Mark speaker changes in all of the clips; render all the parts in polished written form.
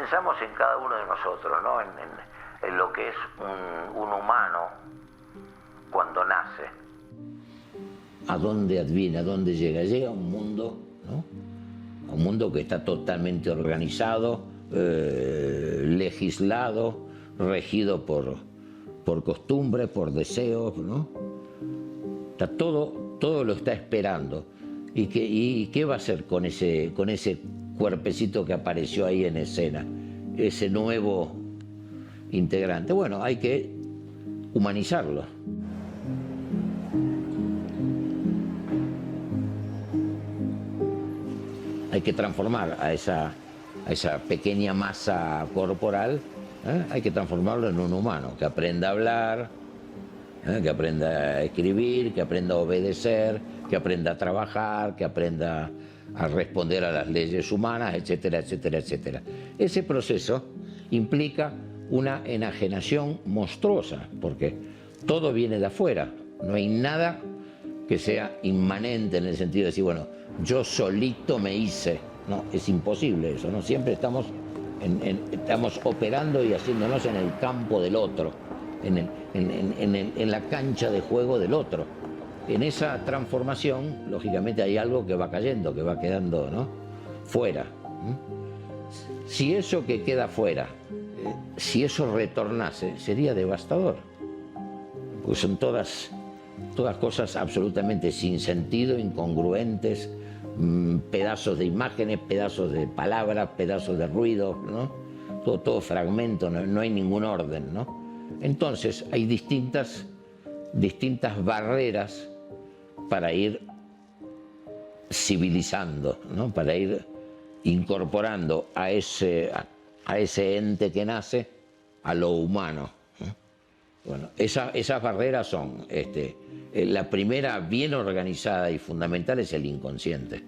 Speaker 1: pensamos en cada uno de nosotros, ¿no? En lo que es un humano cuando nace. ¿A dónde adviene? ¿A dónde llega? Llega a un mundo, ¿no? A un mundo que está totalmente organizado, legislado, regido por costumbres, por deseos, ¿no? Está todo lo está esperando. ¿Y qué va a hacer con ese cuerpecito que apareció ahí en escena? Ese nuevo integrante. Bueno, hay que humanizarlo. Hay que transformar a esa pequeña masa corporal, hay que transformarlo en un humano, que aprenda a hablar, que aprenda a escribir, que aprenda a obedecer, que aprenda a trabajar, que aprenda a responder a las leyes humanas, etcétera, etcétera, etcétera. Ese proceso implica una enajenación monstruosa, porque todo viene de afuera, no hay nada que sea inmanente en el sentido de decir, bueno, yo solito me hice. No, es imposible eso, ¿no? Siempre estamos operando y haciéndonos en el campo del otro, en la cancha de juego del otro. En esa transformación, lógicamente, hay algo que va cayendo, que va quedando, ¿no?, fuera. Si eso que queda fuera, si eso retornase, sería devastador. Porque son todas cosas absolutamente sin sentido, incongruentes, pedazos de imágenes, pedazos de palabras, pedazos de ruido, ¿no? Todo fragmento, no hay ningún orden, ¿no? Entonces hay distintas barreras para ir civilizando, ¿no? Para ir incorporando a ese ente que nace a lo humano. Bueno, esas barreras son, la primera bien organizada y fundamental es el inconsciente.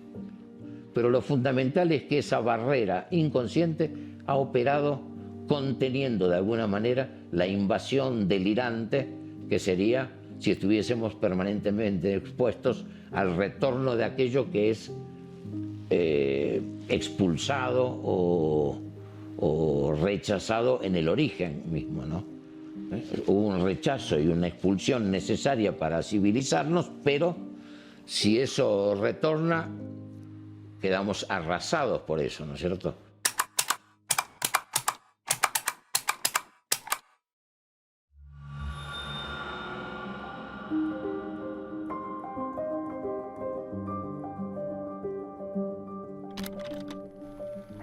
Speaker 1: Pero lo fundamental es que esa barrera inconsciente ha operado conteniendo de alguna manera la invasión delirante que sería si estuviésemos permanentemente expuestos al retorno de aquello que es expulsado o rechazado en el origen mismo, ¿no? Hubo un rechazo y una expulsión necesaria para civilizarnos, pero si eso retorna, quedamos arrasados por eso, ¿no es cierto?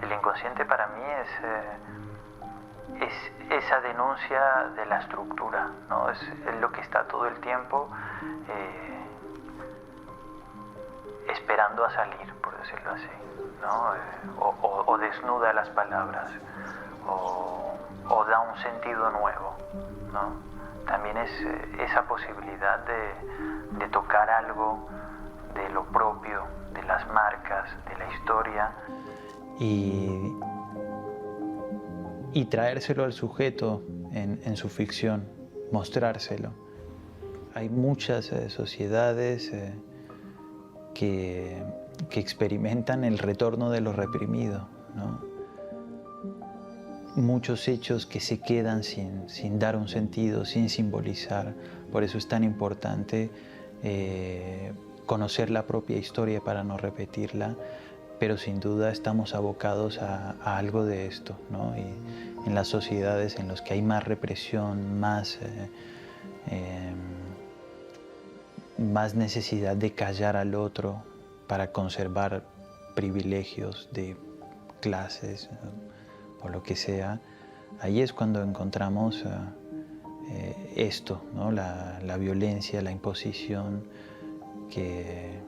Speaker 2: El inconsciente para mí es esa denuncia de la estructura, ¿no? Es lo que está todo el tiempo esperando a salir, por decirlo así, ¿no? O desnuda las palabras, o da un sentido nuevo, ¿no? También es esa posibilidad de tocar algo de lo propio, de las marcas, de la historia.
Speaker 3: Y traérselo al sujeto en su ficción, mostrárselo. Hay muchas sociedades que experimentan el retorno de lo reprimido, ¿no? Muchos hechos que se quedan sin dar un sentido, sin simbolizar. Por eso es tan importante conocer la propia historia para no repetirla, pero sin duda estamos abocados a algo de esto, ¿no? Y en las sociedades en las que hay más represión, más necesidad de callar al otro para conservar privilegios de clases o lo que sea, ahí es cuando encontramos esto, ¿no? La violencia, la imposición, que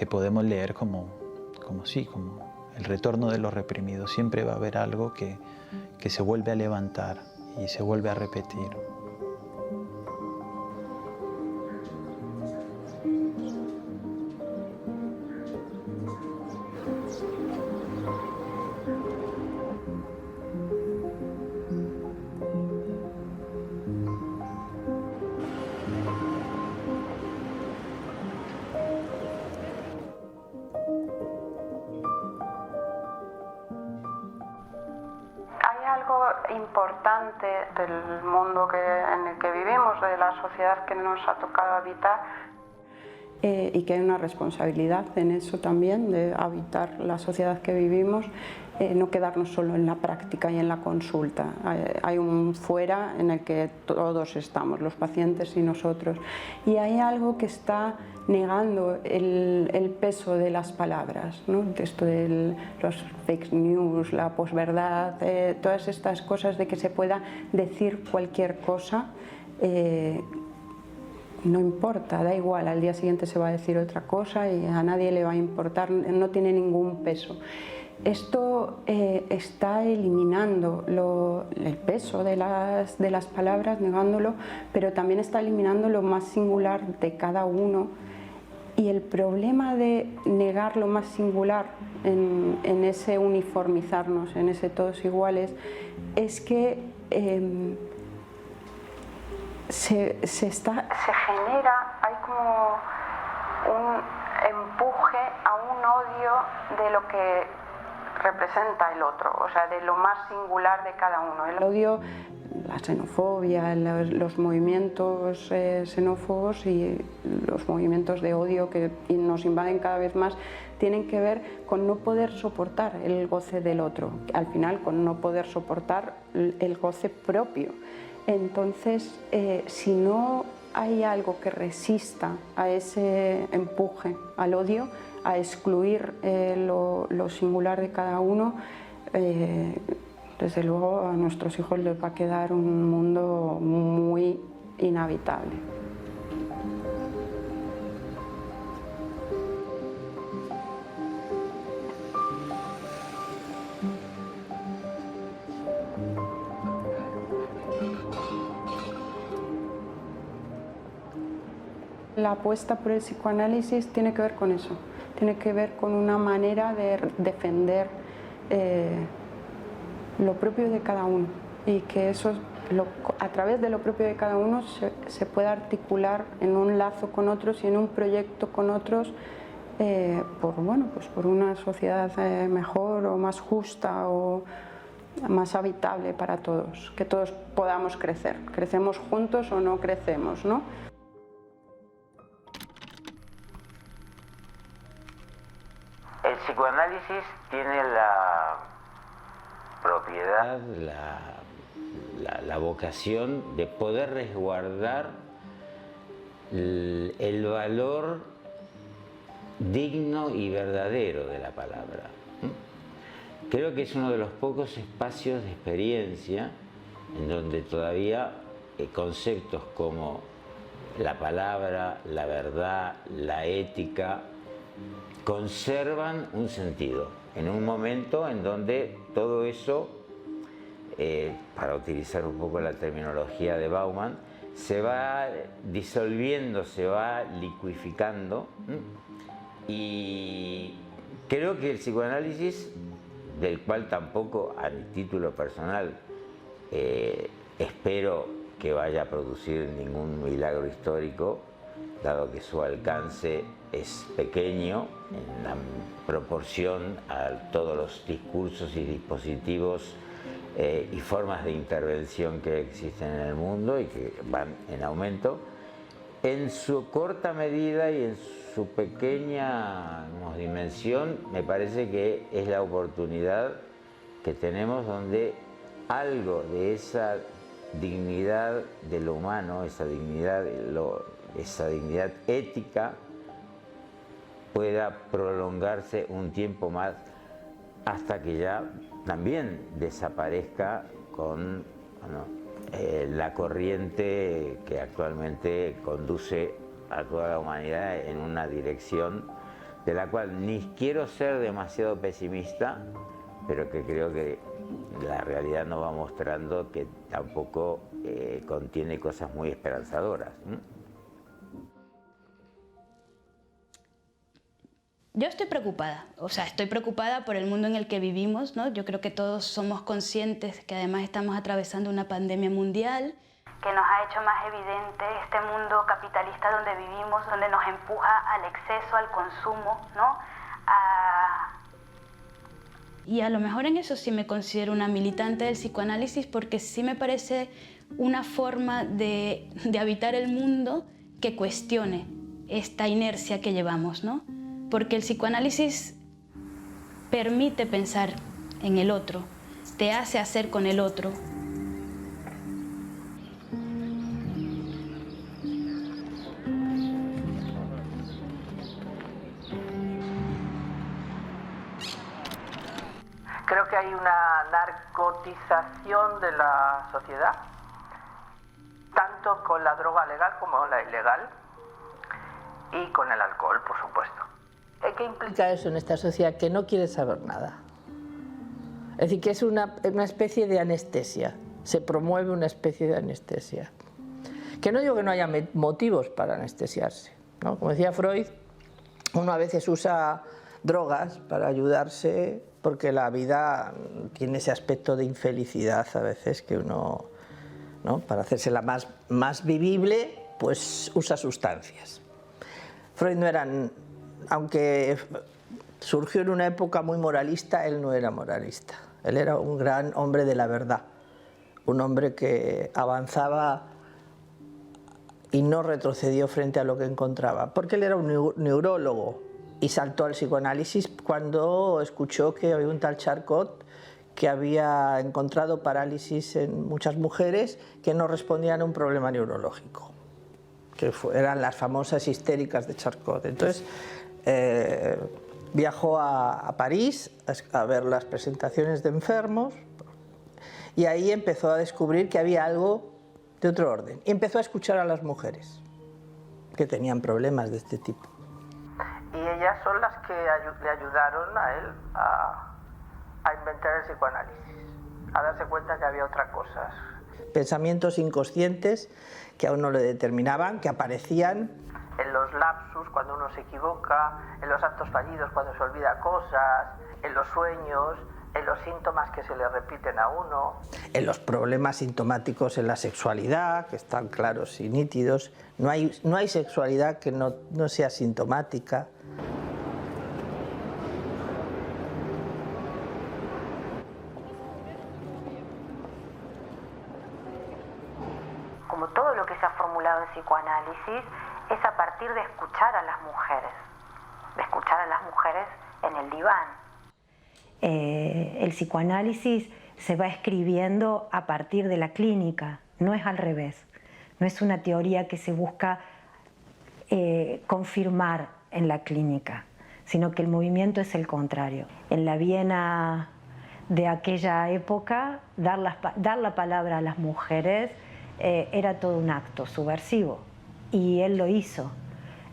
Speaker 3: podemos leer como el retorno de lo reprimido. Siempre va a haber algo que se vuelve a levantar y se vuelve a repetir.
Speaker 4: importante del mundo en el que vivimos, de la sociedad que nos ha tocado habitar. Y que hay una responsabilidad en eso también, de habitar la sociedad que vivimos, no quedarnos solo en la práctica y en la consulta. Hay un fuera en el que todos estamos, los pacientes y nosotros. Y hay algo que está negando el peso de las palabras, ¿no? Esto de los fake news, la posverdad, todas estas cosas de que se pueda decir cualquier cosa. No importa, da igual, al día siguiente se va a decir otra cosa y a nadie le va a importar, no tiene ningún peso. Esto está eliminando el peso de las palabras, negándolo, pero también está eliminando lo más singular de cada uno. Y el problema de negar lo más singular en ese uniformizarnos, en ese todos iguales, es que se genera, hay como un empuje a un odio de lo que representa el otro, o sea, de lo más singular de cada uno. El odio, la xenofobia, los movimientos xenófobos y los movimientos de odio que nos invaden cada vez más tienen que ver con no poder soportar el goce del otro, al final con no poder soportar el goce propio. Entonces, si no hay algo que resista a ese empuje al odio, a excluir lo singular de cada uno, desde luego a nuestros hijos les va a quedar un mundo muy inhabitable. La apuesta por el psicoanálisis tiene que ver con eso, tiene que ver con una manera de defender lo propio de cada uno y que eso, a través de lo propio de cada uno se pueda articular en un lazo con otros y en un proyecto con otros por una sociedad mejor o más justa o más habitable para todos, que todos podamos crecer. ¿Crecemos juntos o no crecemos, no?
Speaker 5: El psicoanálisis tiene la propiedad, la vocación de poder resguardar el valor digno y verdadero de la palabra. Creo que es uno de los pocos espacios de experiencia en donde todavía conceptos como la palabra, la verdad, la ética, conservan un sentido, en un momento en donde todo eso, para utilizar un poco la terminología de Bauman, se va disolviendo, se va liquificando, y creo que el psicoanálisis, del cual tampoco a título personal espero que vaya a producir ningún milagro histórico, dado que su alcance es pequeño en la proporción a todos los discursos y dispositivos y formas de intervención que existen en el mundo y que van en aumento, en su corta medida y en su pequeña dimensión, me parece que es la oportunidad que tenemos donde algo de esa dignidad de lo humano, esa dignidad ética, pueda prolongarse un tiempo más hasta que ya también desaparezca con la corriente que actualmente conduce a toda la humanidad en una dirección de la cual ni quiero ser demasiado pesimista, pero que creo que la realidad nos va mostrando que tampoco contiene cosas muy esperanzadoras.
Speaker 6: Yo estoy preocupada, estoy preocupada por el mundo en el que vivimos, ¿no? Yo creo que todos somos conscientes que además estamos atravesando una pandemia mundial que nos ha hecho más evidente este mundo capitalista donde vivimos, donde nos empuja al exceso, al consumo, ¿no? Y a lo mejor en eso sí me considero una militante del psicoanálisis, porque sí me parece una forma de habitar el mundo que cuestione esta inercia que llevamos, ¿no? Porque el psicoanálisis permite pensar en el otro, te hace hacer con el otro.
Speaker 7: Creo que hay una narcotización de la sociedad, tanto con la droga legal como la ilegal, y con el alcohol, por supuesto. ¿Qué implica eso en esta sociedad? Que no quiere saber nada. Es decir, que es una especie de anestesia, se promueve una especie de anestesia. Que no digo que no haya motivos para anestesiarse, ¿no? Como decía Freud, uno a veces usa drogas para ayudarse, porque la vida tiene ese aspecto de infelicidad a veces que uno, ¿no?, para hacérsela más vivible, pues usa sustancias. Freud no era, aunque surgió en una época muy moralista, él no era moralista. Él era un gran hombre de la verdad, un hombre que avanzaba y no retrocedió frente a lo que encontraba, porque él era un neurólogo y saltó al psicoanálisis cuando escuchó que había un tal Charcot que había encontrado parálisis en muchas mujeres que no respondían a un problema neurológico, que eran las famosas histéricas de Charcot. Entonces viajó a París a ver las presentaciones de enfermos y ahí empezó a descubrir que había algo de otro orden. Y empezó a escuchar a las mujeres que tenían problemas de este tipo. Y ellas son las que le ayudaron a él a inventar el psicoanálisis, a darse cuenta que había otras cosas. Pensamientos inconscientes que a uno le determinaban, que aparecían en los lapsus cuando uno se equivoca, en los actos fallidos cuando se olvida cosas, en los sueños, en los síntomas que se le repiten a uno, en los problemas sintomáticos en la sexualidad, que están claros y nítidos. No hay sexualidad que no sea sintomática.
Speaker 8: Como todo lo que se ha formulado en psicoanálisis, es a partir de escuchar a las mujeres en el diván. El psicoanálisis se va escribiendo a partir de la clínica, no es al revés. No es una teoría que se busca confirmar en la clínica, sino que el movimiento es el contrario. En la Viena de aquella época, dar la palabra a las mujeres era todo un acto subversivo, y él lo hizo.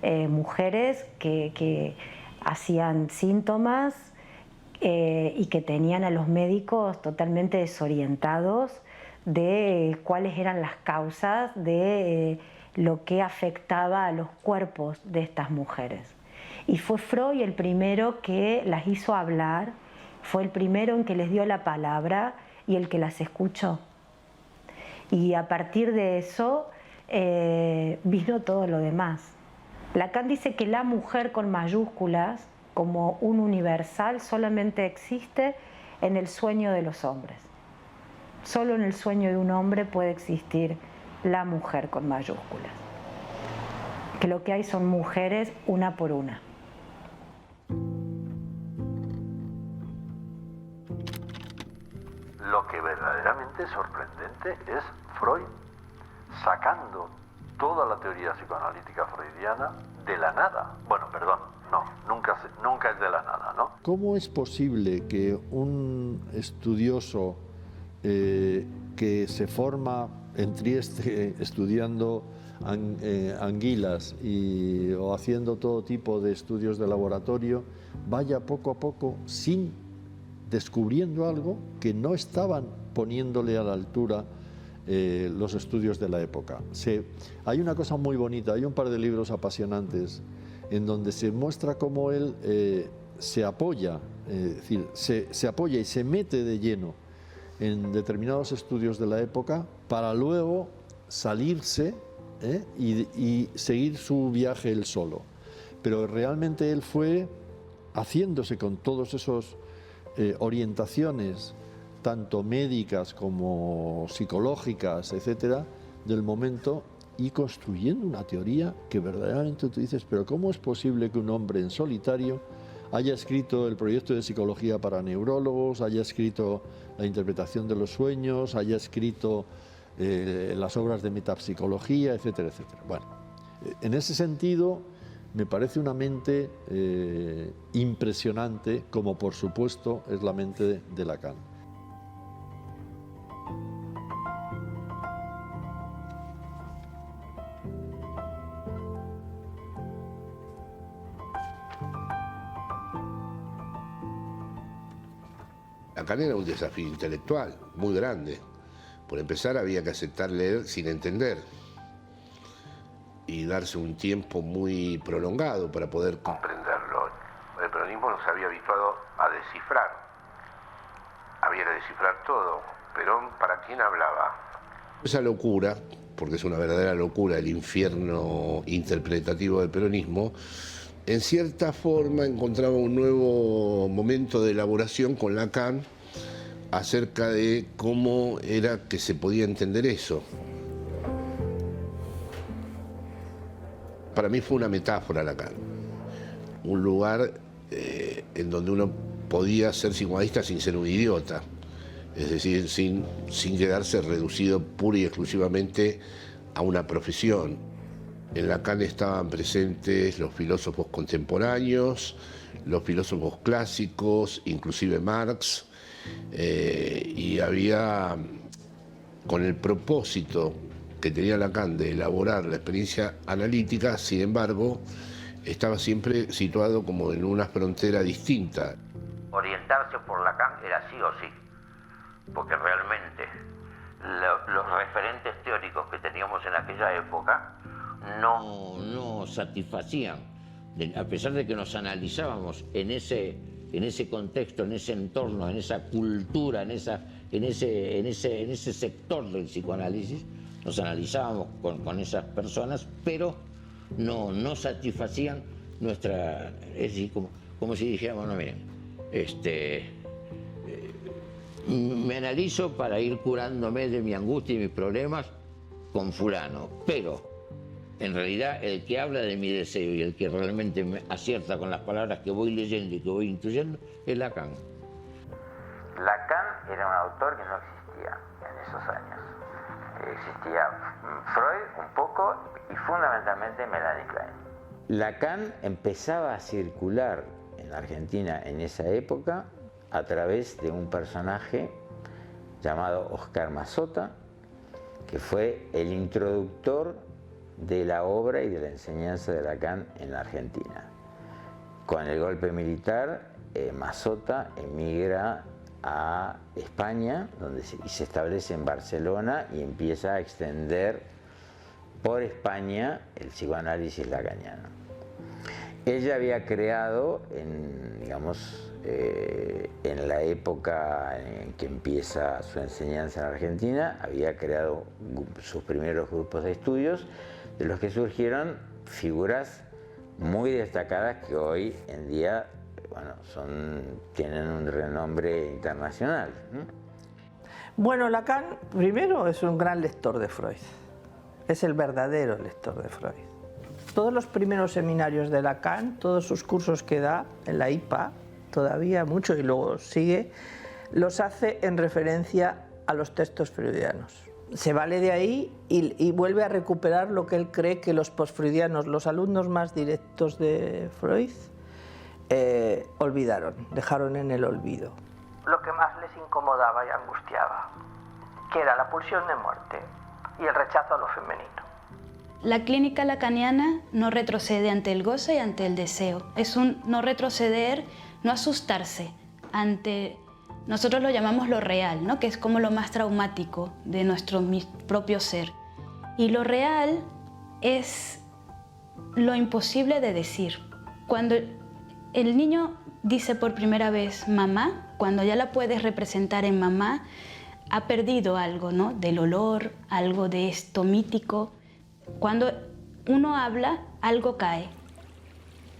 Speaker 8: Mujeres que hacían síntomas y que tenían a los médicos totalmente desorientados de cuáles eran las causas de lo que afectaba a los cuerpos de estas mujeres. Y fue Freud el primero que las hizo hablar, fue el primero en que les dio la palabra y el que las escuchó. Y a partir de eso vino todo lo demás. Lacan dice que la mujer con mayúsculas, como un universal, solamente existe en el sueño de los hombres. Solo en el sueño de un hombre puede existir la mujer con mayúsculas. Que lo que hay son mujeres una por una.
Speaker 9: Lo que verdaderamente es sorprendente es Freud sacando toda la teoría psicoanalítica freudiana de la nada. Bueno, perdón, no, nunca es de la nada, ¿no?
Speaker 10: ¿Cómo es posible que un estudioso que se forma en Trieste estudiando anguilas o haciendo todo tipo de estudios de laboratorio vaya poco a poco descubriendo algo que no estaban poniéndole a la altura los estudios de la época? Hay una cosa muy bonita, hay un par de libros apasionantes en donde se muestra cómo él se apoya, es decir, se apoya y se mete de lleno en determinados estudios de la época para luego salirse y seguir su viaje él solo. Pero realmente él fue haciéndose con todos esos orientaciones tanto médicas como psicológicas, etcétera, del momento y construyendo una teoría que verdaderamente tú dices, pero ¿cómo es posible que un hombre en solitario haya escrito el proyecto de psicología para neurólogos, haya escrito la interpretación de los sueños, haya escrito las obras de metapsicología, etcétera, etcétera? Bueno, en ese sentido me parece una mente impresionante, como por supuesto es la mente de Lacan.
Speaker 11: Lacan era un desafío intelectual muy grande. Por empezar, había que aceptar leer sin entender y darse un tiempo muy prolongado para poder comprenderlo. El peronismo nos había habituado a descifrar. Había que descifrar todo. Perón, ¿para quién hablaba? Esa locura, porque es una verdadera locura el infierno interpretativo del peronismo, en cierta forma encontraba un nuevo momento de elaboración con Lacan acerca de cómo era que se podía entender eso. Para mí fue una metáfora Lacan, un lugar en donde uno podía ser psicoanalista sin ser un idiota, es decir, sin quedarse reducido pura y exclusivamente a una profesión. En Lacan estaban presentes los filósofos contemporáneos, los filósofos clásicos, inclusive Marx, y había, con el propósito que tenía Lacan de elaborar la experiencia analítica, sin embargo, estaba siempre situado como en una frontera distinta. Orientarse por Lacan era sí o sí, porque realmente los referentes teóricos que teníamos en aquella época no satisfacían, a pesar de que nos analizábamos en ese contexto, en ese entorno, en esa cultura, en ese sector del psicoanálisis, nos analizábamos con esas personas, pero no satisfacían nuestra, es decir, como si dijéramos, no, miren, me analizo para ir curándome de mi angustia y mis problemas con fulano, pero en realidad el que habla de mi deseo y el que realmente me acierta con las palabras que voy leyendo y que voy intuyendo es Lacan. Lacan era un autor que no existía en esos años. Existía Freud un poco y fundamentalmente Melanie Klein. Lacan empezaba a circular en Argentina en esa época a través de un personaje llamado Oscar Mazota, que fue el introductor de la obra y de la enseñanza de Lacan en la Argentina. Con el golpe militar, Mazota emigra a España, y se establece en Barcelona y empieza a extender por España el psicoanálisis lacaniano. Ella había creado, en la época en que empieza su enseñanza en Argentina, había creado sus primeros grupos de estudios, de los que surgieron figuras muy destacadas que hoy en día, tienen un renombre internacional.
Speaker 7: Bueno, Lacan, primero, es un gran lector de Freud. Es el verdadero lector de Freud. Todos los primeros seminarios de Lacan, todos sus cursos que da en la IPA, todavía mucho, y luego sigue, los hace en referencia a los textos freudianos. Se vale de ahí y vuelve a recuperar lo que él cree que los postfreudianos, los alumnos más directos de Freud, olvidaron, dejaron en el olvido. Lo que más les incomodaba y angustiaba, que era la pulsión de muerte y el rechazo a lo femenino.
Speaker 6: La clínica lacaniana no retrocede ante el goce y ante el deseo. Es un no retroceder, no asustarse ante, nosotros lo llamamos lo real, ¿no? Que es como lo más traumático de nuestro propio ser. Y lo real es lo imposible de decir. Cuando el niño dice por primera vez mamá, cuando ya la puedes representar en mamá, ha perdido algo, ¿no? Del olor, algo de esto mítico. Cuando uno habla, algo cae.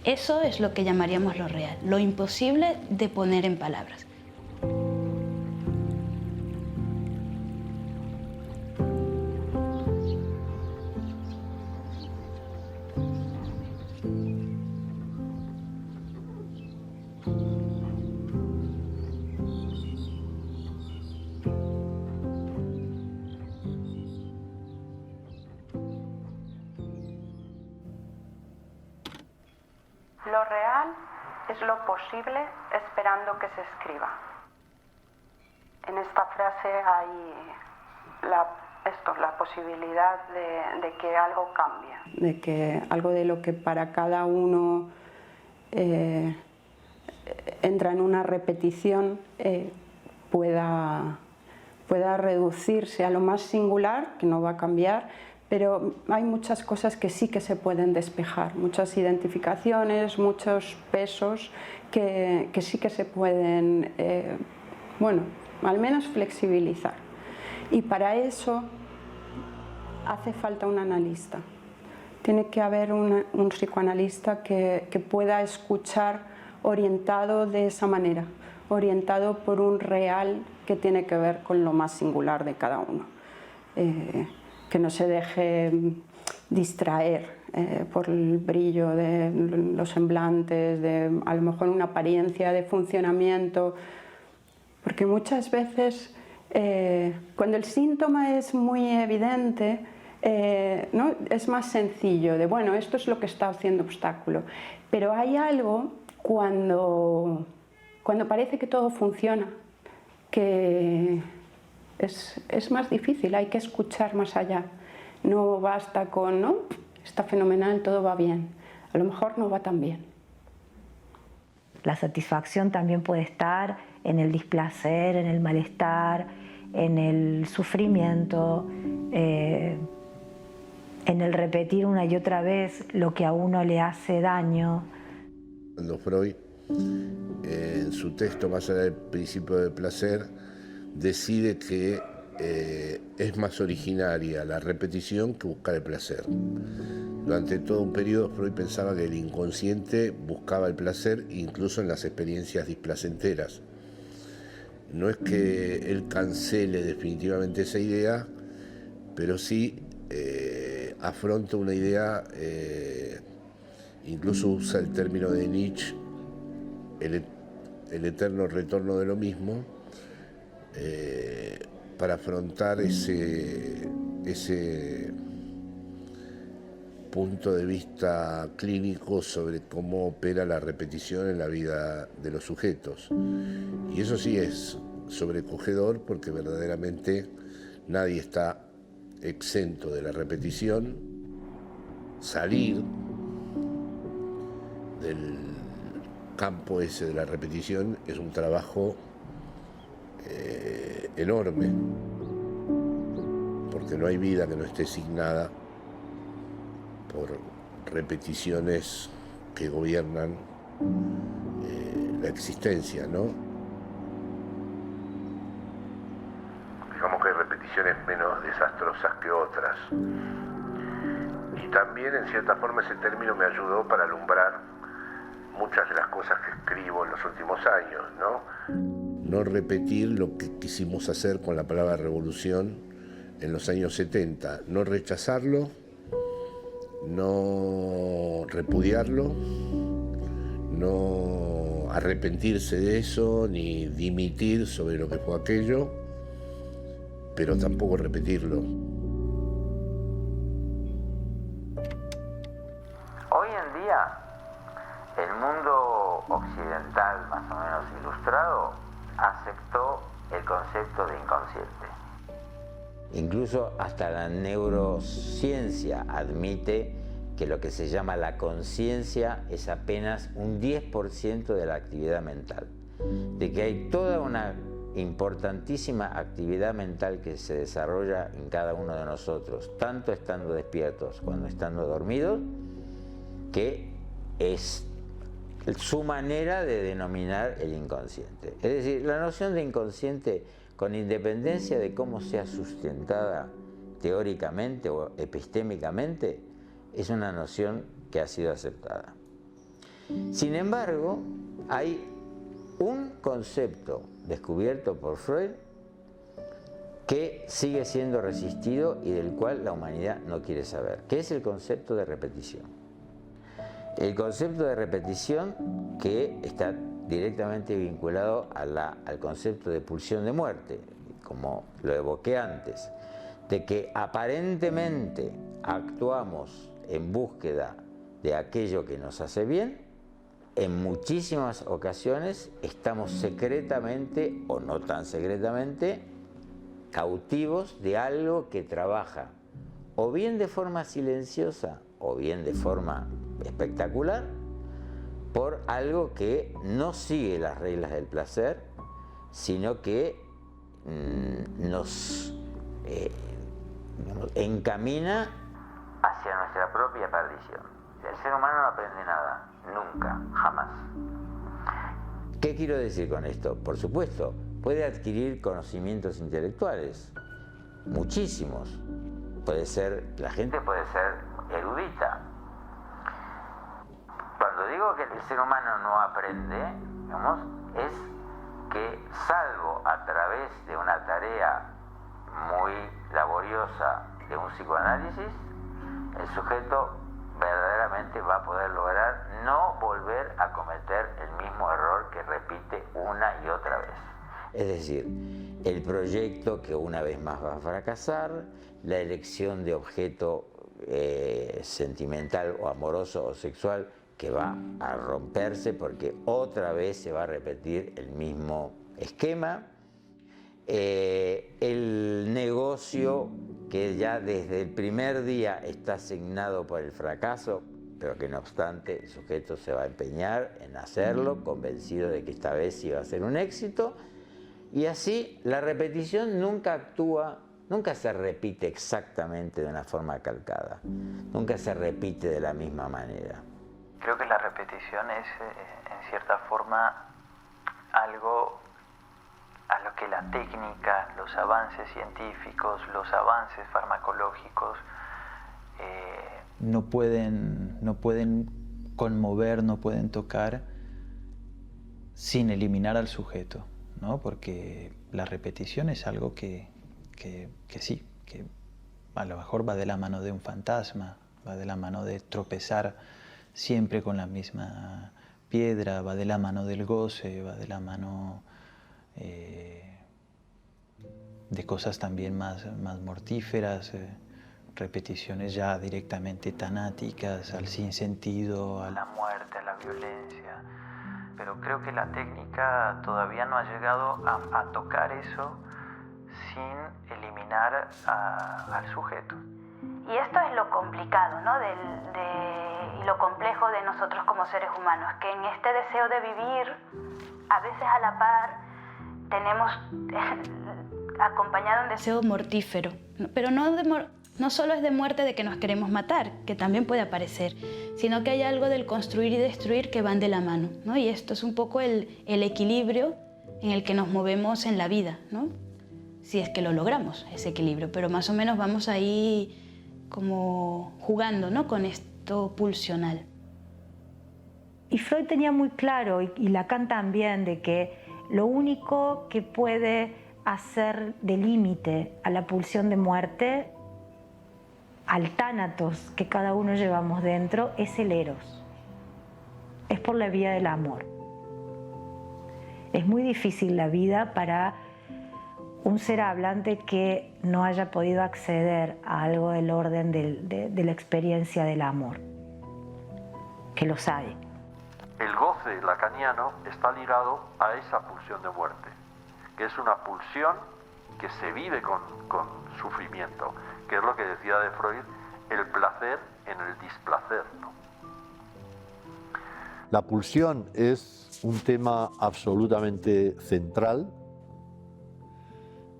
Speaker 6: Eso es lo que llamaríamos lo real, lo imposible de poner en palabras.
Speaker 4: lo posible esperando que se escriba. En esta frase hay la posibilidad de que algo cambie, de que algo de lo que para cada uno entra en una repetición pueda reducirse a lo más singular, que no va a cambiar, pero hay muchas cosas que sí que se pueden despejar, muchas identificaciones, muchos pesos que sí que se pueden, bueno, al menos flexibilizar. Y para eso hace falta un analista. Tiene que haber un psicoanalista que pueda escuchar orientado de esa manera, orientado por un real que tiene que ver con lo más singular de cada uno. Que no se deje distraer por el brillo de los semblantes, de a lo mejor una apariencia de funcionamiento, porque muchas veces cuando el síntoma es muy evidente, ¿no? Es más sencillo, de bueno, esto es lo que está haciendo obstáculo, pero hay algo cuando parece que todo funciona, que es más difícil, hay que escuchar más allá. No basta con, ¿no? Está fenomenal, todo va bien. A lo mejor no va tan bien.
Speaker 8: La satisfacción también puede estar en el displacer, en el malestar, en el sufrimiento, en el repetir una y otra vez lo que a uno le hace daño.
Speaker 12: Cuando Freud, en su texto Más allá del principio del placer, decide que es más originaria la repetición que buscar el placer. Durante todo un periodo Freud pensaba que el inconsciente buscaba el placer incluso en las experiencias displacenteras. No es que él cancele definitivamente esa idea, pero sí afronta una idea, incluso usa el término de Nietzsche, el eterno retorno de lo mismo, para afrontar ese punto de vista clínico sobre cómo opera la repetición en la vida de los sujetos. Y eso sí es sobrecogedor, porque verdaderamente nadie está exento de la repetición. Salir del campo ese de la repetición es un trabajo enorme, porque no hay vida que no esté signada por repeticiones que gobiernan la existencia, ¿no?
Speaker 13: Digamos que hay repeticiones menos desastrosas que otras. Y también, en cierta forma, ese término me ayudó para alumbrar muchas de las cosas que escribo en los últimos años, ¿no?
Speaker 12: No repetir lo que quisimos hacer con la palabra revolución en los años 70, no rechazarlo, no repudiarlo, no arrepentirse de eso, ni dimitir sobre lo que fue aquello, pero tampoco repetirlo.
Speaker 5: Hoy en día, el mundo occidental, más o menos ilustrado, aceptó el concepto de inconsciente. Incluso hasta la neurociencia admite que lo que se llama la conciencia es apenas un 10% de la actividad mental, de que hay toda una importantísima actividad mental que se desarrolla en cada uno de nosotros, tanto estando despiertos como estando dormidos, que es su manera de denominar el inconsciente. Es decir, la noción de inconsciente, con independencia de cómo sea sustentada teóricamente o epistémicamente, es una noción que ha sido aceptada. Sin embargo, hay un concepto descubierto por Freud que sigue siendo resistido y del cual la humanidad no quiere saber, que es el concepto de repetición. El concepto de repetición, que está directamente vinculado al concepto de pulsión de muerte, como lo evoqué antes, de que aparentemente actuamos en búsqueda de aquello que nos hace bien, en muchísimas ocasiones estamos secretamente, o no tan secretamente, cautivos de algo que trabaja o bien de forma silenciosa o bien de forma espectacular por algo que no sigue las reglas del placer, sino que nos encamina hacia nuestra propia perdición. El ser humano no aprende nada, nunca, jamás. ¿Qué quiero decir con esto? Por supuesto, puede adquirir conocimientos intelectuales, muchísimos. La gente puede ser erudita. Cuando digo que el ser humano no aprende, digamos, es que salvo a través de una tarea muy laboriosa de un psicoanálisis, el sujeto verdaderamente va a poder lograr no volver a cometer el mismo error que repite una y otra vez. Es decir, el proyecto que una vez más va a fracasar, la elección de objeto sentimental o amoroso o sexual que va a romperse porque otra vez se va a repetir el mismo esquema, el negocio que ya desde el primer día está asignado por el fracaso, pero que no obstante el sujeto se va a empeñar en hacerlo, convencido de que esta vez sí va a ser un éxito, y así la repetición nunca se repite exactamente de una forma calcada, nunca se repite de la misma manera.
Speaker 2: Creo que la repetición es, en cierta forma, algo a lo que la técnica, los avances científicos, los avances farmacológicos
Speaker 3: no pueden conmover, no pueden tocar sin eliminar al sujeto, ¿no? Porque la repetición es algo que sí, que a lo mejor va de la mano de un fantasma, va de la mano de tropezar siempre con la misma piedra, va de la mano del goce, va de la mano de cosas también más mortíferas, repeticiones ya directamente tanáticas, al sinsentido,
Speaker 2: a la muerte, a la violencia. Pero creo que la técnica todavía no ha llegado a tocar eso sin eliminar al sujeto.
Speaker 6: Y esto es lo complicado, ¿no? Y lo complejo de nosotros como seres humanos, que en este deseo de vivir, a veces a la par, tenemos acompañado un deseo mortífero, pero no solo es de muerte de que nos queremos matar, que también puede aparecer, sino que hay algo del construir y destruir que van de la mano, ¿no? Y esto es un poco el equilibrio en el que nos movemos en la vida, ¿no? Si es que lo logramos, ese equilibrio, pero más o menos vamos ahí como jugando, ¿no? Con esto pulsional.
Speaker 8: Y Freud tenía muy claro, y Lacan también, de que lo único que puede hacer de límite a la pulsión de muerte, al tánatos que cada uno llevamos dentro, es el eros. Es por la vía del amor. Es muy difícil la vida para un ser hablante que no haya podido acceder a algo del orden de la experiencia del amor, que los hay.
Speaker 9: El goce lacaniano está ligado a esa pulsión de muerte, que es una pulsión que se vive con sufrimiento, que es lo que decía de Freud, el placer en el displacer, ¿no?
Speaker 10: La pulsión es un tema absolutamente central,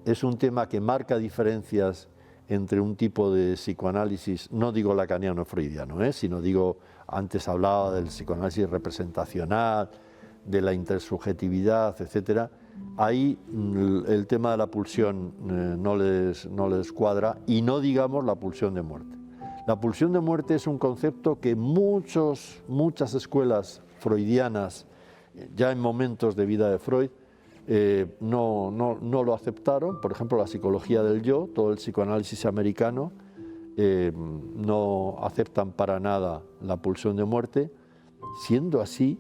Speaker 10: es un tema que marca diferencias entre un tipo de psicoanálisis, no digo lacaniano freudiano, sino digo, antes hablaba del psicoanálisis representacional, de la intersubjetividad, etc. Ahí el tema de la pulsión no les cuadra, y no digamos la pulsión de muerte. La pulsión de muerte es un concepto que muchas escuelas freudianas, ya en momentos de vida de Freud, no lo aceptaron. Por ejemplo, la psicología del yo, todo el psicoanálisis americano, no aceptan para nada la pulsión de muerte, siendo así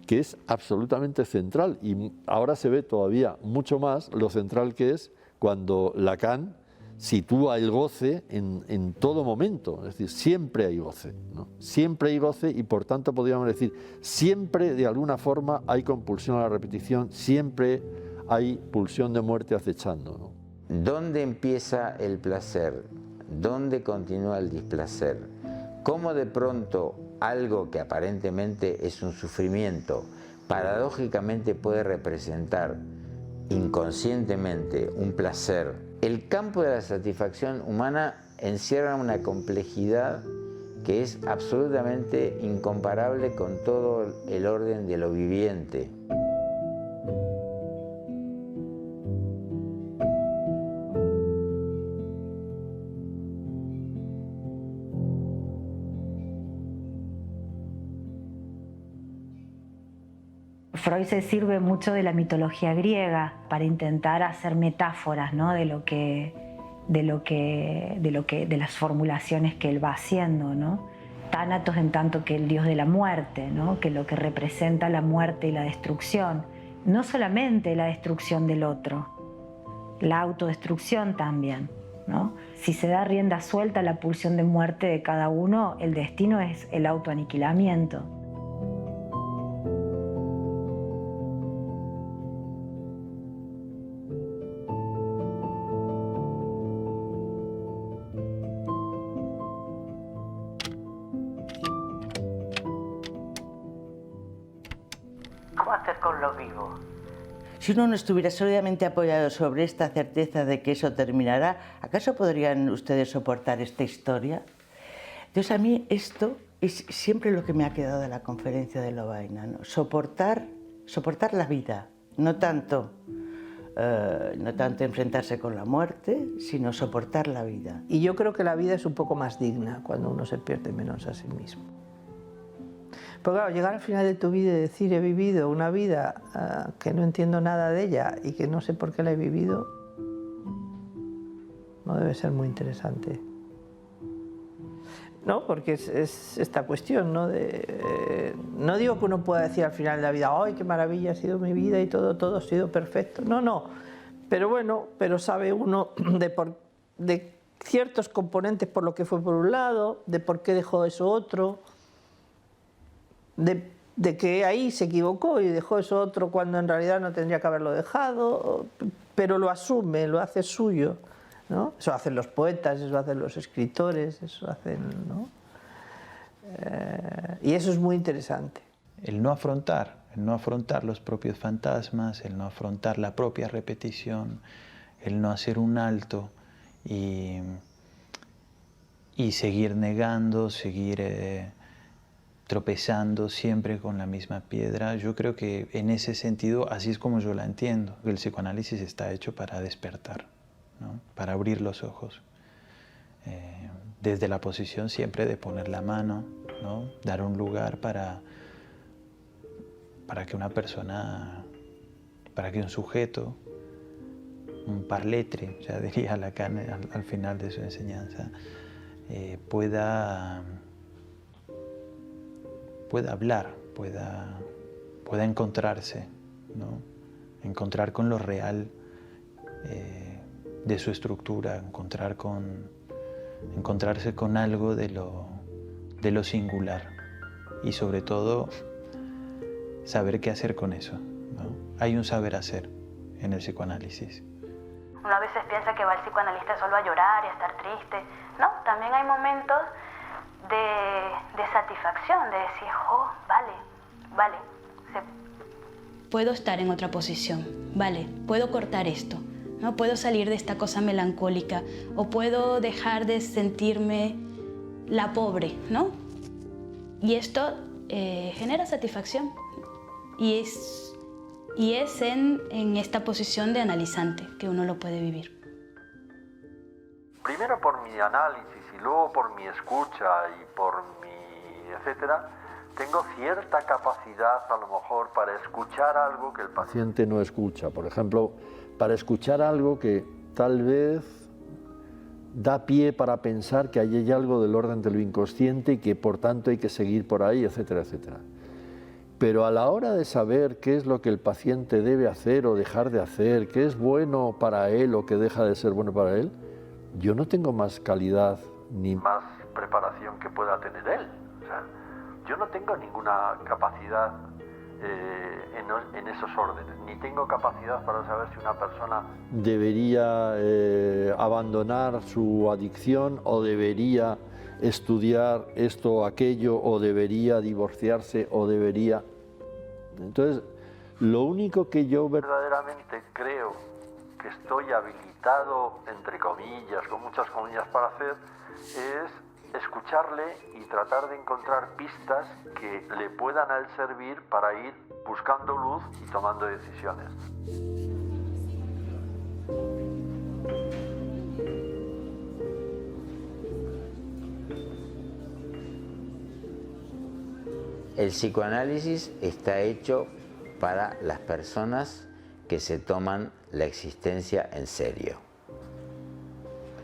Speaker 10: que es absolutamente central, y ahora se ve todavía mucho más lo central que es cuando Lacan sitúa el goce en todo momento, es decir, siempre hay goce, ¿no? Siempre hay goce y por tanto podríamos decir, siempre de alguna forma hay compulsión a la repetición, siempre hay pulsión de muerte acechando, ¿no?
Speaker 5: ¿Dónde empieza el placer? ¿Dónde continúa el displacer? ¿Cómo de pronto algo que aparentemente es un sufrimiento, paradójicamente puede representar inconscientemente un placer? El campo de la satisfacción humana encierra una complejidad que es absolutamente incomparable con todo el orden de lo viviente.
Speaker 8: Freud se sirve mucho de la mitología griega para intentar hacer metáforas, ¿no? de las formulaciones que él va haciendo, ¿no? Tánatos en tanto que el dios de la muerte, ¿no? Que lo que representa la muerte y la destrucción, no solamente la destrucción del otro, la autodestrucción también, ¿no? Si se da rienda suelta a la pulsión de muerte de cada uno, el destino es el autoaniquilamiento.
Speaker 7: ¿Cómo hacer con lo vivo?
Speaker 14: Si uno no estuviera sólidamente apoyado sobre esta certeza de que eso terminará, ¿acaso podrían ustedes soportar esta historia? Entonces a mí esto es siempre lo que me ha quedado de la conferencia de Lovaina, ¿no? Soportar la vida, no tanto enfrentarse con la muerte, sino soportar la vida.
Speaker 7: Y yo creo que la vida es un poco más digna cuando uno se pierde menos a sí mismo. Pero claro, llegar al final de tu vida y decir he vivido una vida que no entiendo nada de ella y que no sé por qué la he vivido, no debe ser muy interesante. ¿No? Porque es esta cuestión, ¿no? No digo que uno pueda decir al final de la vida, ¡ay, qué maravilla ha sido mi vida y todo ha sido perfecto! No, no. Pero bueno, pero sabe uno de ciertos componentes por lo que fue por un lado, de por qué dejó eso otro, de que ahí se equivocó y dejó eso otro cuando en realidad no tendría que haberlo dejado, pero lo asume, lo hace suyo, ¿no? Eso hacen los poetas, eso hacen los escritores, eso hacen, ¿no? Y eso es muy interesante.
Speaker 3: El no afrontar los propios fantasmas, el no afrontar la propia repetición, el no hacer un alto y seguir negando, seguir tropezando siempre con la misma piedra. Yo creo que en ese sentido, así es como yo la entiendo. El psicoanálisis está hecho para despertar, ¿no? Para abrir los ojos. Desde la posición siempre de poner la mano, ¿no? Dar un lugar para que una persona, para que un sujeto, un parletre, ya diría Lacan al final de su enseñanza, pueda hablar, pueda encontrarse, ¿no? Encontrar con lo real de su estructura, encontrarse con algo de lo singular y sobre todo saber qué hacer con eso, ¿no? Hay un saber hacer en el psicoanálisis.
Speaker 6: Uno a veces piensa que va al psicoanalista solo a llorar y a estar triste, ¿no? También hay momentos de satisfacción, de decir, oh, vale, puedo estar en otra posición, vale, puedo cortar esto, ¿no? Puedo salir de esta cosa melancólica o puedo dejar de sentirme la pobre, ¿no? Y esto genera satisfacción y es en esta posición de analizante que uno lo puede vivir.
Speaker 9: Primero por mi análisis y luego por mi escucha y por mi etcétera, tengo cierta capacidad a lo mejor para escuchar algo que el
Speaker 10: paciente no escucha. Por ejemplo, para escuchar algo que tal vez da pie para pensar que ahí hay algo del orden de lo inconsciente y que por tanto hay que seguir por ahí, etcétera, etcétera. Pero a la hora de saber qué es lo que el paciente debe hacer o dejar de hacer, qué es bueno para él o qué deja de ser bueno para él, yo no tengo más calidad ni
Speaker 9: más preparación que pueda tener él. O sea, yo no tengo ninguna capacidad en esos órdenes, ni tengo capacidad para saber si una persona
Speaker 10: debería abandonar su adicción o debería estudiar esto o aquello o debería divorciarse o debería... Entonces, lo único que yo
Speaker 9: verdaderamente creo que estoy habilitado, entre comillas, con muchas comillas para hacer, es escucharle y tratar de encontrar pistas que le puedan a él servir para ir buscando luz y tomando decisiones.
Speaker 5: El psicoanálisis está hecho para las personas que se toman la existencia en serio.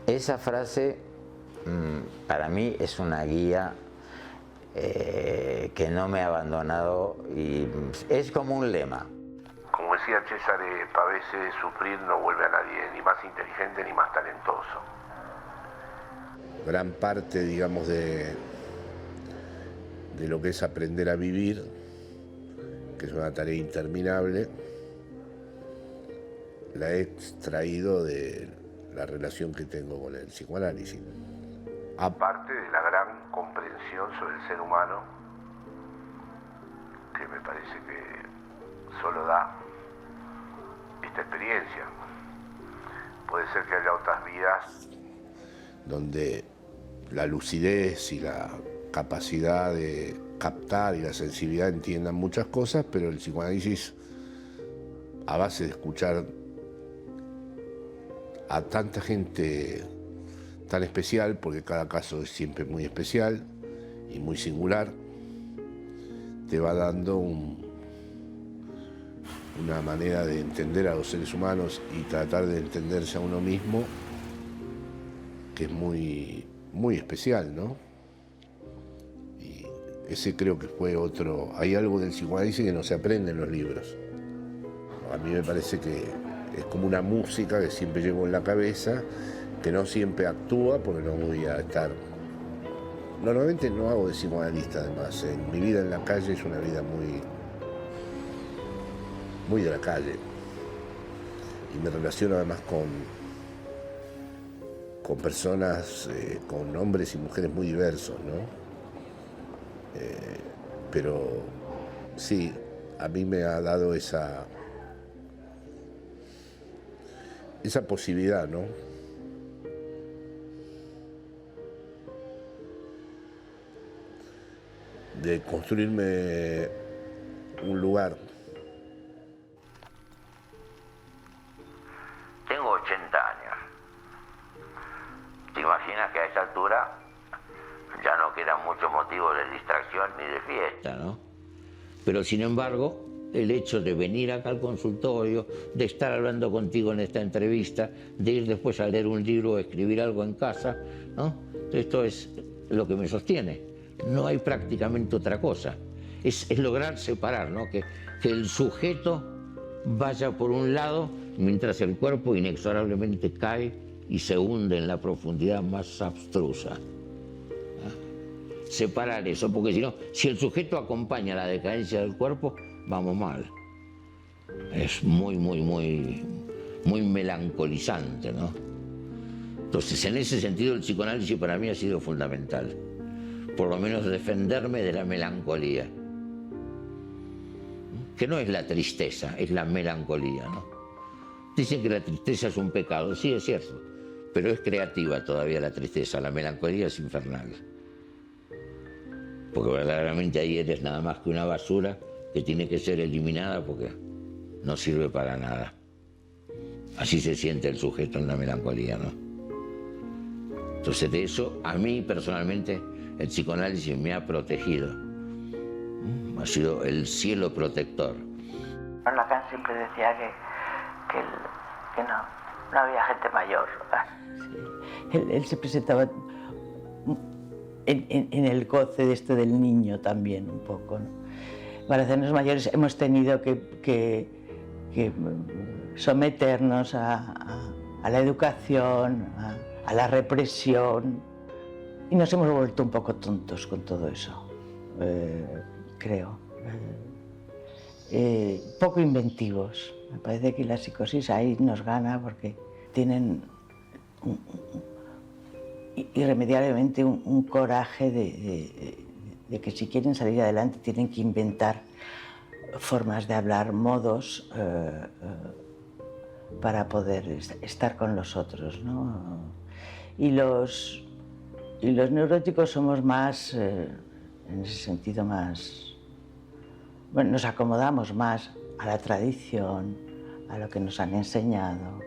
Speaker 5: Esa frase para mí es una guía que no me ha abandonado y es como un lema.
Speaker 13: Como decía Cesare Pavese, sufrir no vuelve a nadie ni más inteligente ni más talentoso.
Speaker 12: Gran parte, digamos, de lo que es aprender a vivir, que es una tarea interminable, la he extraído de la relación que tengo con el psicoanálisis.
Speaker 13: Aparte de la gran comprensión sobre el ser humano, que me parece que solo da esta experiencia. Puede ser que haya otras vidas
Speaker 12: donde la lucidez y la capacidad de captar y la sensibilidad entiendan muchas cosas, pero el psicoanálisis, a base de escuchar a tanta gente tan especial, porque cada caso es siempre muy especial y muy singular, te va dando una manera de entender a los seres humanos y tratar de entenderse a uno mismo que es muy, muy especial, ¿no? Y ese creo que fue otro... Hay algo del psicoanálisis que no se aprende en los libros. A mí me parece que es como una música que siempre llevo en la cabeza, que no siempre actúa porque no voy a estar... Normalmente no hago de psicoanalista, además. En mi vida en la calle es una vida muy de la calle. Y me relaciono además con personas, con hombres y mujeres muy diversos, ¿no? Pero sí, a mí me ha dado esa posibilidad, ¿no? De construirme un lugar.
Speaker 11: Tengo 80 años. ¿Te imaginas que a esa altura ya no quedan muchos motivos de distracción ni de fiesta, ¿no? Pero sin embargo, el hecho de venir acá al consultorio, de estar hablando contigo en esta entrevista, de ir después a leer un libro o escribir algo en casa, ¿no? Esto es lo que me sostiene. No hay prácticamente otra cosa. Es lograr separar, ¿no? Que el sujeto vaya por un lado mientras el cuerpo inexorablemente cae y se hunde en la profundidad más abstrusa. Separar eso, porque si no, si el sujeto acompaña la decadencia del cuerpo, vamos mal. Es muy melancolizante, ¿no? Entonces, en ese sentido, el psicoanálisis para mí ha sido fundamental. Por lo menos defenderme de la melancolía. Que no es la tristeza, es la melancolía, ¿no? Dicen que la tristeza es un pecado, sí, es cierto, pero es creativa todavía la tristeza, la melancolía es infernal. Porque verdaderamente ahí eres nada más que una basura que tiene que ser eliminada porque no sirve para nada. Así se siente el sujeto en la melancolía, ¿no? Entonces de eso, a mí personalmente, el psicoanálisis me ha protegido. Ha sido el cielo protector.
Speaker 14: Lacan siempre decía que no había gente mayor. Sí. Él se presentaba en el goce de esto del niño también, un poco, ¿no? Para hacernos mayores hemos tenido que someternos a la educación, a la represión, y nos hemos vuelto un poco tontos con todo eso, creo. Poco inventivos. Me parece que la psicosis ahí nos gana porque tienen irremediablemente un coraje de que si quieren salir adelante tienen que inventar formas de hablar, modos para poder estar con los otros, ¿no? Y los neuróticos somos más, en ese sentido, más... Bueno, nos acomodamos más a la tradición, a lo que nos han enseñado,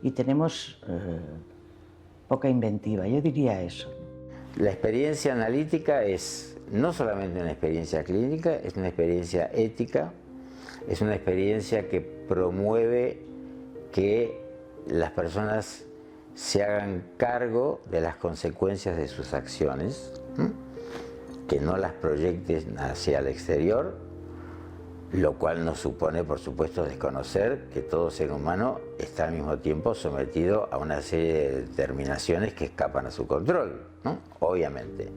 Speaker 14: y tenemos poca inventiva, yo diría eso.
Speaker 5: La experiencia analítica es no solamente una experiencia clínica, es una experiencia ética, es una experiencia que promueve que las personas se hagan cargo de las consecuencias de sus acciones, que no las proyecten hacia el exterior, lo cual no supone, por supuesto, desconocer que todo ser humano está al mismo tiempo sometido a una serie de determinaciones que escapan a su control, ¿no? Obviamente.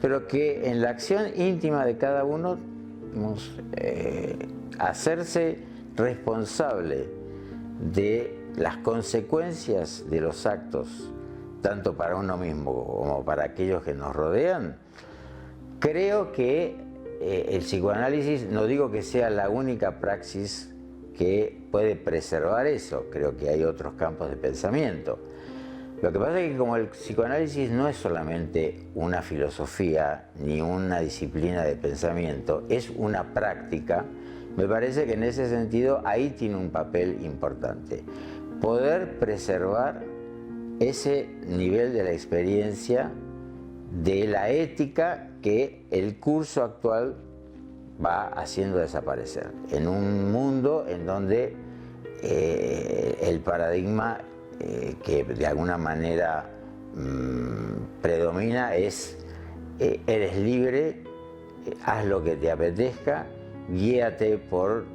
Speaker 5: Pero que en la acción íntima de cada uno, hacerse responsable de las consecuencias de los actos, tanto para uno mismo como para aquellos que nos rodean, creo que el psicoanálisis, no digo que sea la única praxis que puede preservar eso, creo que hay otros campos de pensamiento. Lo que pasa es que como el psicoanálisis no es solamente una filosofía ni una disciplina de pensamiento, es una práctica, me parece que en ese sentido ahí tiene un papel importante. Poder preservar ese nivel de la experiencia, de la ética que el curso actual va haciendo desaparecer. En un mundo en donde el paradigma que de alguna manera predomina es eres libre, haz lo que te apetezca, guíate por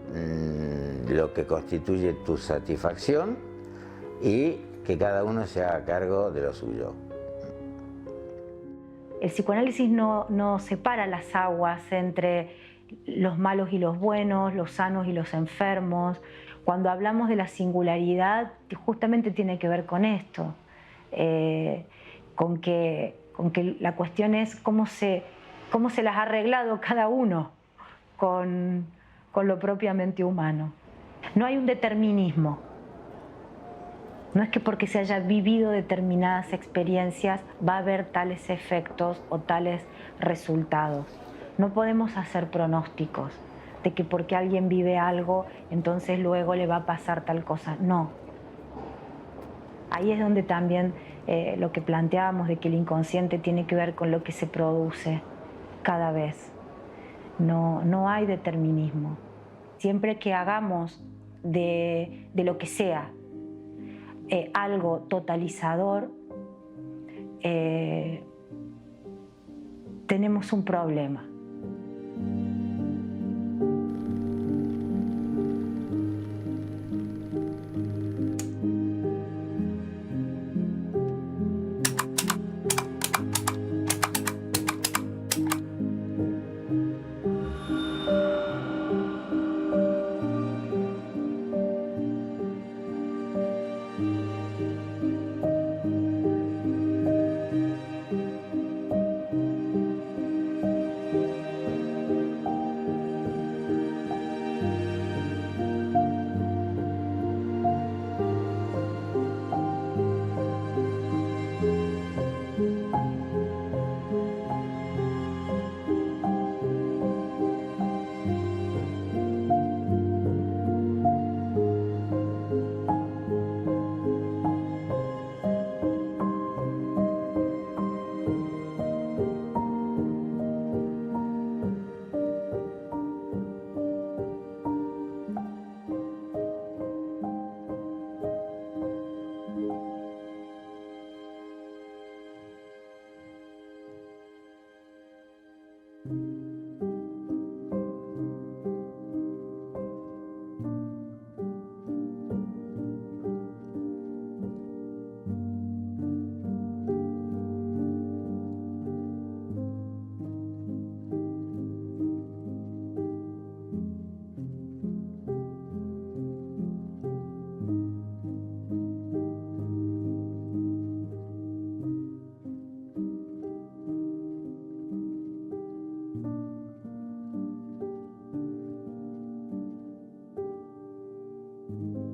Speaker 5: lo que constituye tu satisfacción y que cada uno se haga cargo de lo suyo.
Speaker 8: El psicoanálisis no separa las aguas entre los malos y los buenos, los sanos y los enfermos. Cuando hablamos de la singularidad, justamente tiene que ver con esto, con que la cuestión es cómo se las ha arreglado cada uno con lo propiamente humano. No hay un determinismo. No es que porque se haya vivido determinadas experiencias va a haber tales efectos o tales resultados. No podemos hacer pronósticos de que porque alguien vive algo, entonces luego le va a pasar tal cosa. No. Ahí es donde también lo que planteábamos de que el inconsciente tiene que ver con lo que se produce cada vez. No hay determinismo. Siempre que hagamos de lo que sea algo totalizador, tenemos un problema.
Speaker 10: Freud.